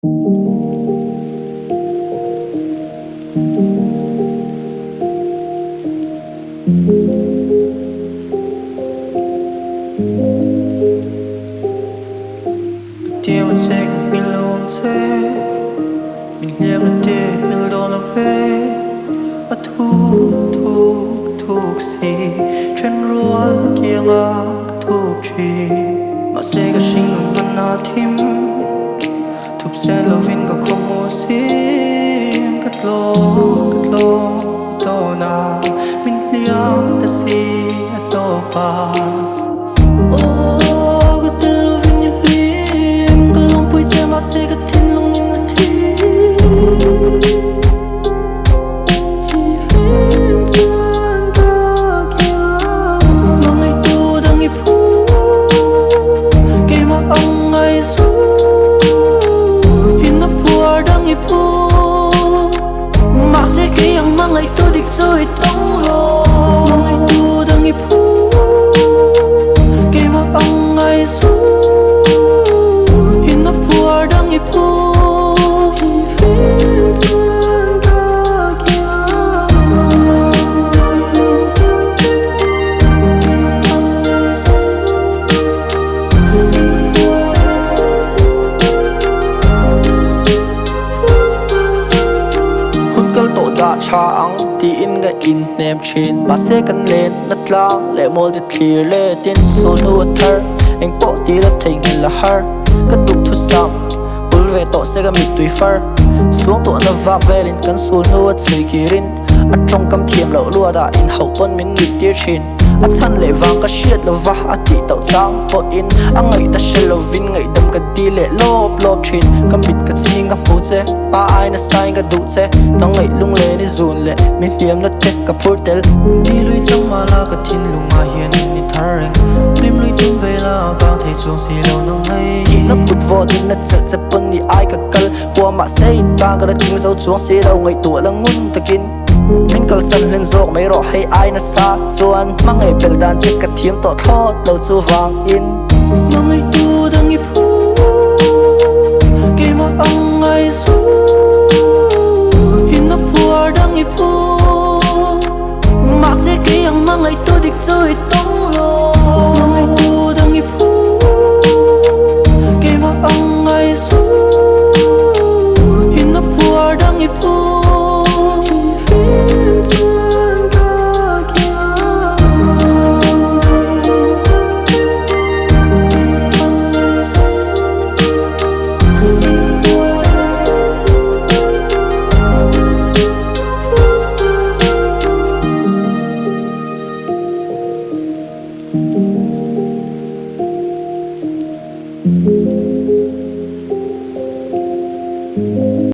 Tia mà chạy cùng mình luôn thế mình liêm là tia mình đồn là về ở thuốc gì trên ruột kia ngã thuốc gì mà sẽ có sinh lòng vẫn nào thêm thuốc sẽ là vinh có không mua xiêm cất lo to na mình liêm ta si to pa sẽ có thiên long in là thiên hiếm chân ta kia mà ngày tu đang nghỉ phú kể mà ông ngày su hình nó bùa đang nghỉ phú mà sẽ kể ông mà ngày tu địch rồi tông lo mà ngày tu đang nghỉ phú kể mà ông ngày su chang ti in ga in nem chin ba se kan len na tlang le mol de clear le tin so no thar eng po ti la thing la har ka tu thu sam ul ve to se ga mi tui far suang to na va velin kan so no chui kirin a trong kam thiam lo lua da in hau pon min ni tir chin a chan le wang ka shiat lo va a ti tau chang po in a ngai ta shel lo vin ngai dam ka ti le lop chin kam bit ka ching ka pu che pa ai na sai ka du che na ngai lung le ni zun le mi tiam na te ka purtel di lui chang ma la ka thin lung a hian ni thareng lim lui tum ve la ba thei chung si lo nang ngai ki na put vo din na chel che pon ni ai ka kal huwa ma sei ta ga ting so chung si lo ngai tu lang ngun takin mình cần sân lên rộng mấy rõ hay ai na xa chuan mang ngày bel đàn chiếc cắt thiếm tọt thót lâu chu vàng in mang ngày tu đang nghỉ phú kể mà ông ngày su hình nó bùa đang nghỉ phú mà sẽ kể ông mang ngày tu địch rồi tông lo mang ngày tu đang nghỉ phú kể mà ông ngày su hình nó bùa đang nghỉ phú Thank you.